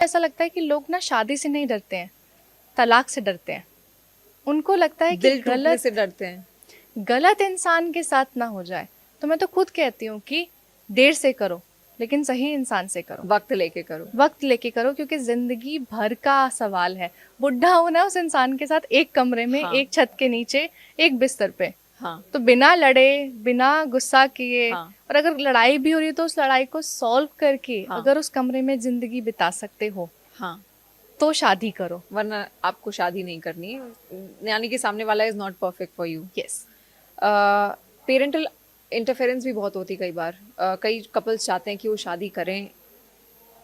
ऐसा लगता है कि लोग ना शादी से नहीं डरते हैं, तलाक से डरते हैं। उनको लगता है कि दिल टूटने से डरते हैं। गलत इंसान के साथ ना हो जाए। तो मैं तो खुद कहती हूँ कि देर से करो लेकिन सही इंसान से करो, वक्त लेके करो। वक्त लेके करो, क्योंकि जिंदगी भर का सवाल है। बुढ़ा होना उस इंसान के साथ एक कमरे में, हाँ। एक छत के नीचे, एक बिस्तर पे, हाँ। तो बिना लड़े, बिना गुस्सा किए, हाँ। और अगर लड़ाई भी हो रही है तो उस लड़ाई को सॉल्व करके हाँ। अगर उस कमरे में जिंदगी बिता सकते हो हाँ। तो शादी करो। वरना आपको शादी नहीं करनी, यानी कि सामने वाला is not perfect for you. Yes. Parental interference भी बहुत होती कई बार। कई कपल्स चाहते हैं कि वो शादी करें,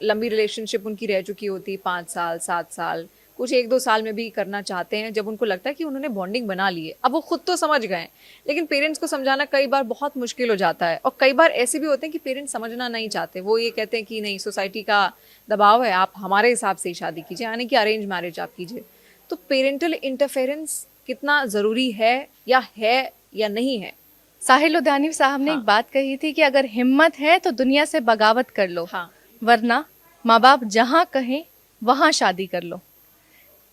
लंबी रिलेशनशिप उनकी रह चुकी होती, 5 साल 7 साल, कुछ 1-2 साल में भी करना चाहते हैं जब उनको लगता है कि उन्होंने बॉन्डिंग बना ली है। अब वो खुद तो समझ गए, लेकिन पेरेंट्स को समझाना कई बार बहुत मुश्किल हो जाता है। और कई बार ऐसे भी होते हैं कि पेरेंट्स समझना नहीं चाहते, वो ये कहते हैं कि नहीं, सोसाइटी का दबाव है, आप हमारे हिसाब से ही शादी कीजिए, यानी कि अरेंज मैरिज आप कीजिए। तो पेरेंटल इंटरफेरेंस कितना ज़रूरी है या नहीं है? साहिल लुधियानी साहब ने हाँ। एक बात कही थी कि अगर हिम्मत है तो दुनिया से बगावत कर लो, हाँ। वरना माँ बाप जहाँ कहें वहां शादी कर लो।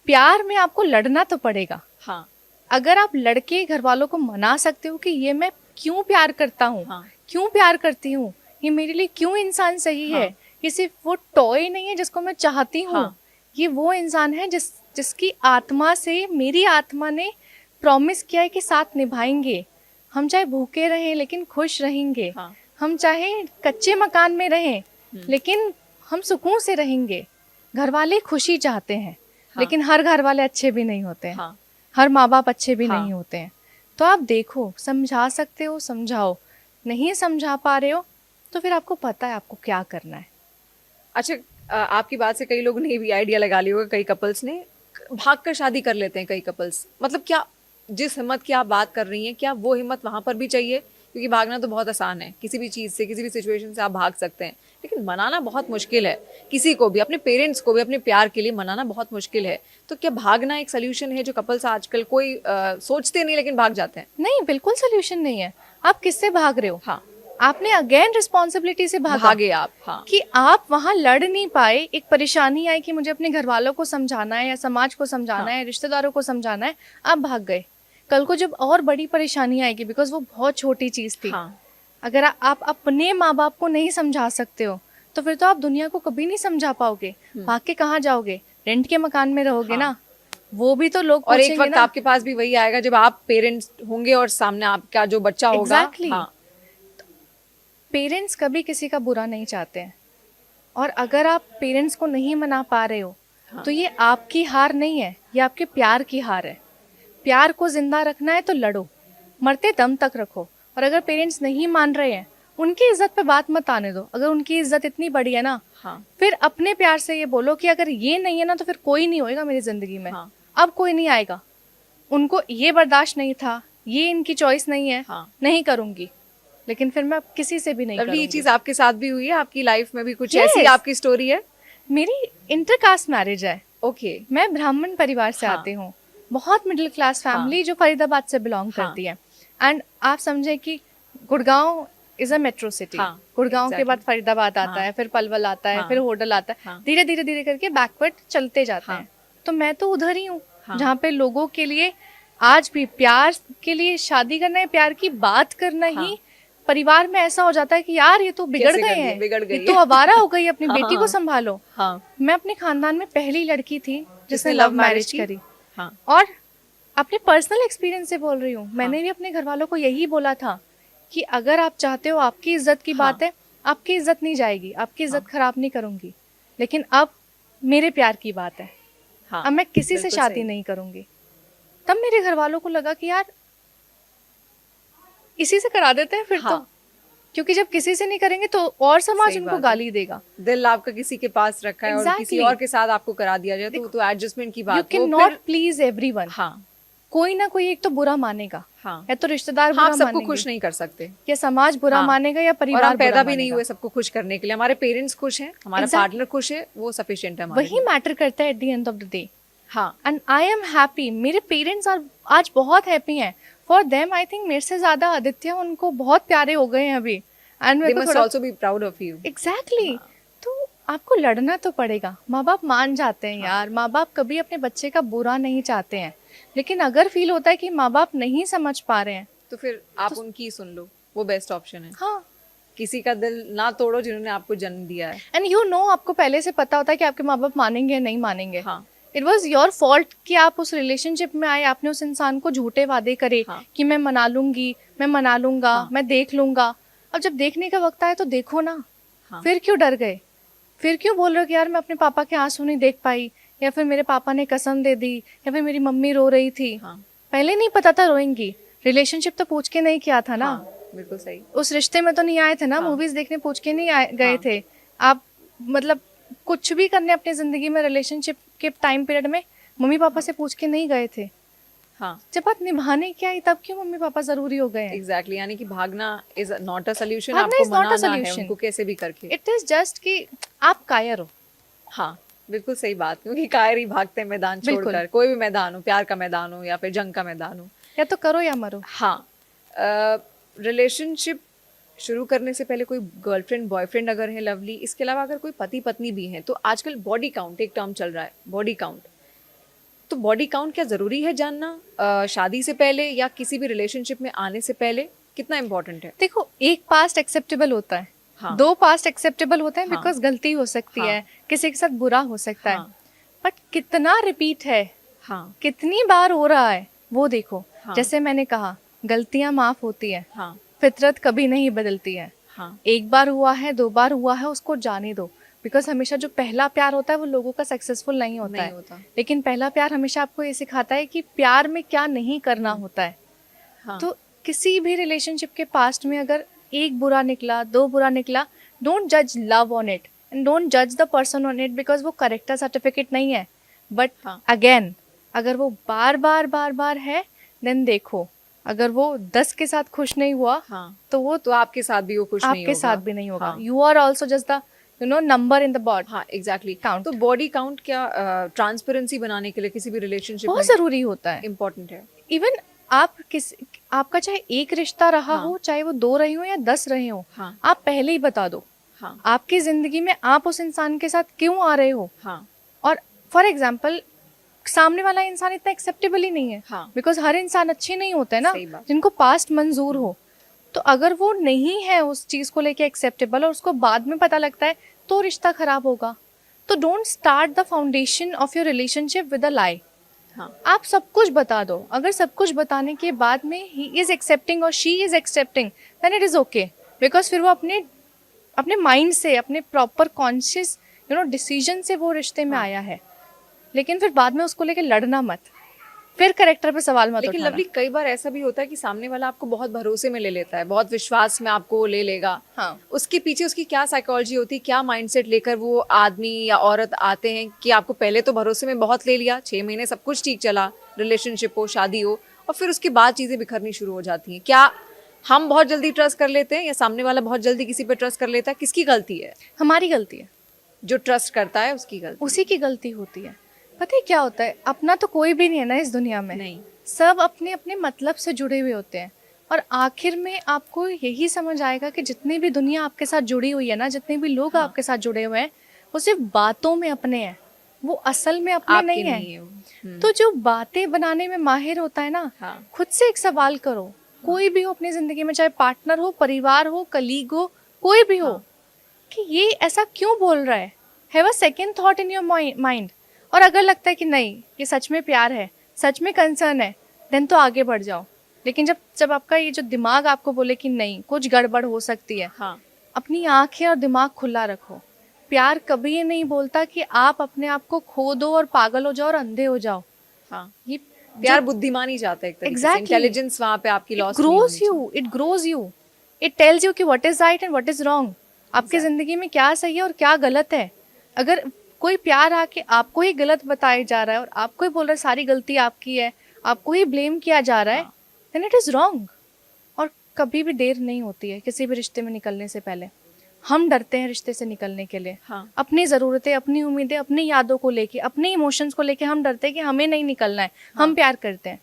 प्यार में आपको लड़ना तो पड़ेगा। हाँ। अगर आप लड़के घर वालों को मना सकते हो कि ये मैं क्यों प्यार करता हूँ, हाँ। क्यों प्यार करती हूँ, ये मेरे लिए क्यों इंसान सही है, हाँ। ये सिर्फ वो टॉय नहीं है जिसको मैं चाहती हूँ, हाँ। ये वो इंसान है जिसकी आत्मा से मेरी आत्मा ने प्रॉमिस किया है कि साथ निभाएंगे। हम चाहे भूखे रहें लेकिन खुश रहेंगे। हाँ। हम चाहे कच्चे मकान में रहें लेकिन हम सुकून से रहेंगे। घर वाले खुशी चाहते हैं, लेकिन हर घर वाले अच्छे भी नहीं होते हैं। हाँ। हर माँ बाप अच्छे भी हाँ। नहीं होते हैं। तो आप देखो, समझा सकते हो समझाओ, नहीं समझा पा रहे हो तो फिर आपको पता है आपको क्या करना है। अच्छा, आपकी बात से कई लोगों ने ये भी आइडिया लगा लिया होगा, कई कपल्स ने भाग कर शादी कर लेते हैं। कई कपल्स, मतलब क्या, जिस हिम्मत की आप बात कर रही हैं, क्या वो हिम्मत वहां पर भी चाहिए? क्योंकि भागना तो बहुत आसान है, किसी भी चीज़ से, किसी भी सिचुएशन से आप भाग सकते हैं, लेकिन मनाना बहुत मुश्किल है। किसी को भी, अपने पेरेंट्स को भी अपने प्यार के लिए मनाना बहुत मुश्किल है। तो क्या भागना एक सोल्यूशन है जो कपल्स आजकल कोई सोचते नहीं लेकिन भाग जाते हैं? नहीं, बिल्कुल सोल्यूशन नहीं है। आप किससे भाग रहे हो? हाँ। आपने अगेन रिस्पॉन्सिबिलिटी से भागा भागे आप। हाँ। कि आप वहां लड़ नहीं पाए, एक परेशानी आई कि मुझे अपने घर वालों को समझाना है या समाज को समझाना है, रिश्तेदारों को समझाना है, आप भाग गए। कल को जब और बड़ी परेशानी आएगी, बिकॉज वो बहुत छोटी चीज थी, हाँ। अगर आप अपने माँ बाप को नहीं समझा सकते हो तो फिर तो आप दुनिया को कभी नहीं समझा पाओगे। भाग के कहाँ जाओगे? रेंट के मकान में रहोगे ना, वो भी तो लोग और एक पूछेंगे वक्त ना। आपके पास भी वही आएगा जब आप पेरेंट्स होंगे और सामने आपका जो बच्चा होगा। Exactly. हाँ। पेरेंट्स कभी किसी का बुरा नहीं चाहते हैं, और अगर आप पेरेंट्स को नहीं मना पा रहे हो तो ये आपकी हार नहीं है, ये आपके प्यार की हार है। प्यार को जिंदा रखना है तो लड़ो, मरते दम तक रखो। और अगर पेरेंट्स नहीं मान रहे हैं, उनकी इज्जत पे बात मत आने दो। अगर उनकी इज्जत इतनी बड़ी है ना, हाँ। फिर अपने प्यार से ये बोलो कि अगर ये नहीं है ना तो फिर कोई नहीं होएगा मेरी जिंदगी में। हाँ। अब कोई नहीं आएगा। उनको ये बर्दाश्त नहीं था, ये इनकी चॉइस नहीं है, हाँ। नहीं करूंगी, लेकिन फिर मैं अब किसी से भी नहीं लवली, ये करूंगी। चीज आपके साथ भी हुई है? आपकी लाइफ में भी कुछ Yes. ऐसी आपकी स्टोरी है? मेरी इंटरकास्ट मैरिज है। ओके। मैं ब्राह्मण परिवार से हाँ। आती हूँ, बहुत मिडिल क्लास फैमिली, हाँ। जो फरीदाबाद से बिलोंग हाँ। करती है। एंड आप समझे कि Gurgaon is a metro city. हाँ, गुड़गांव के exactly. बाद फरीदाबाद आता हाँ। है, फिर पलवल आता है, हाँ। फिर होडल आता है। हाँ। धीरे धीरे धीरे करके बैकवर्ड चलते जाते हाँ। हैं। तो मैं तो उधर ही हूँ, हाँ। जहाँ पे लोगों के लिए आज भी प्यार के लिए शादी करना है, प्यार की बात करना हाँ। ही परिवार में ऐसा हो जाता है कि यार ये तो बिगड़ कैसे गए कर लिए? हैं, बिगड़ गई ये है। तो आवारा हो गई, अपनी हाँ। बेटी को संभालो। हाँ। मैं अपने खानदान में पहली लड़की थी जिसने जिसने लव love मैरिज marriage की? करी। हाँ। और अपने पर्सनल एक्सपीरियंस से बोल रही हूँ, मैंने भी अपने घर वालों को यही बोला था कि अगर आप चाहते हो, आपकी इज्जत की बात है, आपकी इज्जत नहीं जाएगी, आपकी इज्जत खराब नहीं करूंगी, लेकिन अब मेरे प्यार की बात है। हाँ। अब मैं किसी से बिल्कुल शादी सही। नहीं करूंगी। तब मेरे घर वालों को लगा कि यार इसी से करा देते हैं फिर। हाँ। तो क्योंकि जब किसी से नहीं करेंगे तो और समाज सही उनको बात है। गाली देगा। दिल आपका किसी के पास रखा है और किसी Exactly. और के साथ आपको करा दिया जाए तो एडजस्टमेंट की यू बात कैन वो नॉट फिर। Please everyone. हाँ। कोई ना कोई एक तो बुरा मानेगा, हाँ। या तो रिश्तेदार हाँ, आप बुरा सबको मानेंगे, खुश नहीं कर सकते। या समाज बुरा हाँ। मानेगा, या और परिवार हम पैदा बुरा भी नहीं मानेगा। हुए सबको खुश करने के लिए। हमारे पेरेंट्स खुश हैं, हमारा Exactly. पार्टनर खुश है, वो सफिशिएंट है हमारे वही लिए। मैटर करता है at the end of the day. हाँ। एंड आई एम हैप्पी, मेरे पेरेंट्स आज बहुत हैप्पी हैं। फॉर देम आई थिंक मेरे से ज्यादा आदित्य उनको बहुत प्यारे हो गए हैं अभी। एंड They मेरे को must थोड़ा also be proud of you. Exactly तो आपको लड़ना तो पड़ेगा। माँ बाप मान जाते हैं यार, माँ बाप कभी अपने बच्चे का बुरा नहीं चाहते हैं, लेकिन अगर फील होता है कि माँ बाप नहीं समझ पा रहे हैं, तो फिर आप उनकी सुन लो, वो बेस्ट ऑप्शन है। हाँ। किसी का दिल ना तोड़ो जिन्होंने आपको जन्म दिया है। एंड यू नो, आपको पहले से पता होता है कि आपके माँ बाप मानेंगे या नहीं मानेंगे। हाँ। इट वॉज योर फॉल्ट कि आप उस रिलेशनशिप में आए, आपने उस इंसान को झूठे वादे करे हाँ। कि मैं मना लूंगी, मैं मना लूंगा, हाँ। मैं देख लूंगा। अब जब देखने का वक्त आया तो देखो ना। हाँ। फिर क्यों डर गए? फिर क्यों बोल रहे हो कि यार मैं अपने पापा के आंसू नहीं देख पाई, या फिर मेरे पापा ने कसम दे दी, या फिर मेरी मम्मी रो रही थी। हाँ। पहले नहीं पता था रोएंगी, रिलेशनशिप तो पूछ के नहीं किया था ना। हाँ, बिल्कुल सही। उस रिश्ते में तो नहीं आए थे ना, हाँ। मूवीज देखने पूछ के नहीं गए हाँ। थे आप। मतलब कुछ भी करने अपनी जिंदगी में रिलेशनशिप के टाइम पीरियड में मम्मी पापा से पूछ के नहीं गए थे। हाँ, जब बात निभाने की आई तब क्यों मम्मी पापा जरूरी हो गए हैं? एग्जैक्टली। यानी कि भागना इज नॉट अ सोल्यूशन, भागना आपको is not a मनाना है solution. उनको कैसे भी करके। इट इज जस्ट कि आप कायर हो। हाँ, बिल्कुल सही बात, क्योंकि कायर ही भागते हैं मैदान बिल्कुल। छोड़कर, कोई भी मैदान हो, प्यार का मैदान हो या फिर जंग का मैदान हो। या तो करो या मरो। हाँ, रिलेशनशिप शुरू करने से पहले कोई गर्लफ्रेंड बॉयफ्रेंड अगर है लवली, इसके अलावा अगर कोई पति पत्नी भी हैं, तो आजकल बॉडी काउंट एक टर्म चल रहा है, बॉडी काउंट। तो बॉडी काउंट क्या ज़रूरी है जानना शादी से पहले या किसी भी रिलेशनशिप में आने से पहले? कितना इम्पोर्टेंट है? देखो, एक पास्ट एक्सेप्टेबल होता है, हाँ। दो पास्ट एक्सेप्टेबल होते हैं, हाँ। बिकॉज गलती हो सकती हाँ। है, किसी के साथ बुरा हो सकता है, हाँ। बट कितना रिपीट है, हाँ। कितनी बार हो रहा है वो देखो। हाँ। जैसे मैंने कहा, गलतियां माफ होती है, हाँ। फितरत कभी नहीं बदलती है। हाँ। एक बार हुआ है, दो बार हुआ है, उसको जाने दो। बिकॉज हमेशा जो पहला प्यार होता है वो लोगों का सक्सेसफुल नहीं होता नहीं है। होता। लेकिन पहला प्यार हमेशा आपको ये सिखाता है कि प्यार में क्या नहीं करना होता है। हाँ। तो किसी भी रिलेशनशिप के पास्ट में अगर एक बुरा निकला, दो बुरा निकला, डोंट जज love on it and don't जज the person on it, because वो करेक्टर सर्टिफिकेट नहीं है। बट हाँ। अगेन, अगर वो बार बार है, देन देखो, अगर वो 10 के साथ खुश नहीं हुआ, हाँ, तो वो तो आपके साथ भी वो खुश नहीं आपके होगा। साथ भी नहीं होगा। हाँ। You are also just the number in the body. हाँ, एग्जैक्टली। Count. तो बॉडी काउंट क्या ट्रांसपेरेंसी बनाने के लिए किसी भी रिलेशनशिप बहुत में जरूरी होता है। इम्पोर्टेंट है? इवन आपका चाहे एक रिश्ता रहा हाँ। हो, चाहे वो 2 रहे हो या 10 रहे हो, हाँ। आप पहले ही बता दो। हाँ। आपकी जिंदगी में आप उस इंसान के साथ क्यों आ रहे हो। हाँ। और फॉर एग्जाम्पल, सामने वाला इंसान इतना एक्सेप्टेबल ही नहीं है, हाँ। बिकॉज हर इंसान अच्छे नहीं होते ना, सही बात। जिनको पास्ट मंजूर हो। तो अगर वो नहीं है उस चीज को लेके एक्सेप्टेबल और उसको बाद में पता लगता है, तो रिश्ता खराब होगा। तो don't start the foundation of your relationship with a lie. हाँ। आप सब कुछ बता दो। अगर सब कुछ बताने के बाद में ही इज एक्सेप्टिंग और she is accepting, then it is okay. Because फिर वो अपने माइंड से, अपने प्रॉपर कॉन्शियस डिसीजन से वो रिश्ते में आया है। लेकिन फिर बाद में उसको लेके लड़ना मत, फिर करेक्टर पे सवाल मत लेकिन उठाना। लवली, कई बार ऐसा भी होता है कि सामने वाला आपको बहुत भरोसे में ले लेता है, बहुत विश्वास में आपको ले लेगा। हाँ। उसके पीछे उसकी क्या साइकोलॉजी होती है, क्या माइंडसेट लेकर वो आदमी या औरत आते हैं कि आपको पहले तो भरोसे में बहुत ले लिया, 6 महीने सब कुछ ठीक चला, रिलेशनशिप हो, शादी हो, और फिर उसके बाद चीजें बिखरनी शुरू हो जाती हैं। क्या हम बहुत जल्दी ट्रस्ट कर लेते हैं या सामने वाला बहुत जल्दी किसी पे ट्रस्ट कर लेता है? किसकी गलती है? हमारी गलती है। जो ट्रस्ट करता है उसकी गलती। उसी की गलती होती है। पता है क्या होता है, अपना तो कोई भी नहीं है ना इस दुनिया में। नहीं। सब अपने अपने मतलब से जुड़े हुए होते हैं। और आखिर में आपको यही समझ आएगा कि जितनी भी दुनिया आपके साथ जुड़ी हुई है ना, जितने भी लोग आपके साथ जुड़े हुए हैं, वो सिर्फ बातों में अपने हैं, वो असल में अपने आपके नहीं नहीं है है। वो। तो जो बातें बनाने में माहिर होता है ना, हाँ। खुद से एक सवाल करो। कोई भी हो अपनी जिंदगी में, चाहे पार्टनर हो, परिवार हो, कलीग हो, कोई भी हो, कि ये ऐसा क्यों बोल रहा है। Have a second thought in your mind. और अगर लगता है कि नहीं, ये सच में प्यार है, सच में कंसर्न है, देन तो आगे बढ़ जाओ। लेकिन जब आपका ये जो दिमाग आपको बोले कि नहीं, कुछ गड़बड़ हो सकती है, हाँ। अपनी आंखें और दिमाग खुला रखो। प्यार कभी ये नहीं बोलता कि आप अपने आप को खो दो और पागल हो जाओ और अंधे हो जाओ। हाँ। ये प्यार बुद्धिमानी चाहता है एक तरीके से, इंटेलिजेंस वहां पे आपकी लॉस नहीं होनी चाहिए। It grows you, it tells you कि what is right and what is wrong. आपकी जिंदगी में क्या सही है और क्या गलत है। अगर कोई प्यार आके आपको ही गलत बताया जा रहा है और आपको ही बोल रहा है सारी गलती आपकी है, आपको ही ब्लेम किया जा रहा है, देन इट इज रॉन्ग। और कभी भी देर नहीं होती है किसी भी रिश्ते में निकलने से पहले। हम डरते हैं रिश्ते से निकलने के लिए। हाँ। अपनी ज़रूरतें, अपनी उम्मीदें, अपनी यादों को लेके, अपने इमोशंस को लेके हम डरते हैं कि हमें नहीं निकलना है। हम प्यार करते हैं,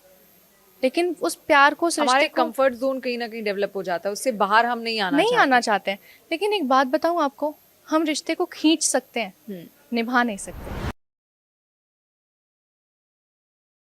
लेकिन उस प्यार को, उस हमारे रिश्ते को कंफर्ट जोन कहीं ना कहीं डेवलप हो जाता है, उससे बाहर हम नहीं आना आना चाहते हैं। लेकिन एक बात बताऊं आपको, हम रिश्ते को खींच सकते हैं, हम्म। निभा नहीं सकते।